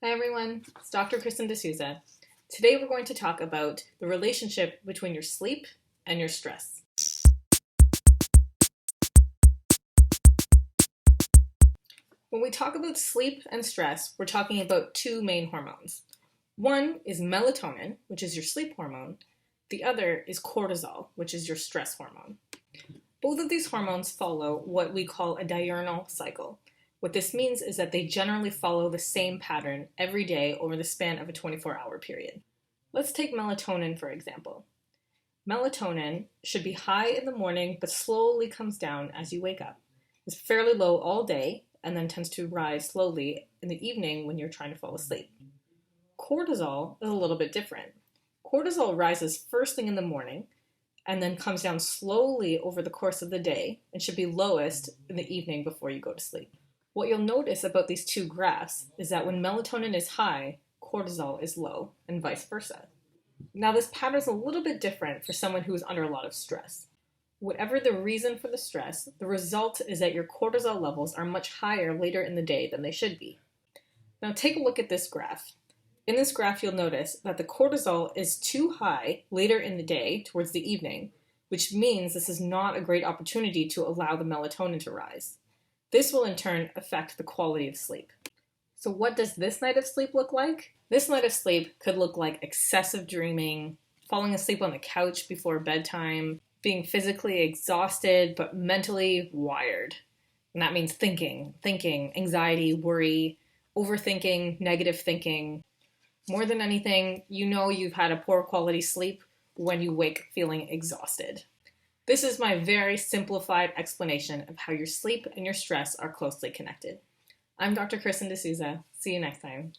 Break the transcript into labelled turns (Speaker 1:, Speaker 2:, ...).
Speaker 1: Hi everyone, it's Dr. Kristen D'Souza. Today we're going to talk about the relationship between your sleep and your stress. When we talk about sleep and stress, we're talking about two main hormones. One is melatonin, which is your sleep hormone. The other is cortisol, which is your stress hormone. Both of these hormones follow what we call a diurnal cycle. What this means is that they generally follow the same pattern every day over the span of a 24-hour period. Let's take melatonin for example. Melatonin should be high in the morning but slowly comes down as you wake up. It's fairly low all day and then tends to rise slowly in the evening when you're trying to fall asleep. Cortisol is a little bit different. Cortisol rises first thing in the morning and then comes down slowly over the course of the day and should be lowest in the evening before you go to sleep. What you'll notice about these two graphs is that when melatonin is high, cortisol is low, and vice versa. Now this pattern is a little bit different for someone who is under a lot of stress. Whatever the reason for the stress, the result is that your cortisol levels are much higher later in the day than they should be. Now take a look at this graph. In this graph you'll notice that the cortisol is too high later in the day, towards the evening, which means this is not a great opportunity to allow the melatonin to rise. This will in turn affect the quality of sleep. So what does this night of sleep look like? This night of sleep could look like excessive dreaming, falling asleep on the couch before bedtime, being physically exhausted but mentally wired. And that means thinking, anxiety, worry, overthinking, negative thinking. More than anything, you know you've had a poor quality sleep when you wake feeling exhausted. This is my very simplified explanation of how your sleep and your stress are closely connected. I'm Dr. Kristen D'Souza. See you next time.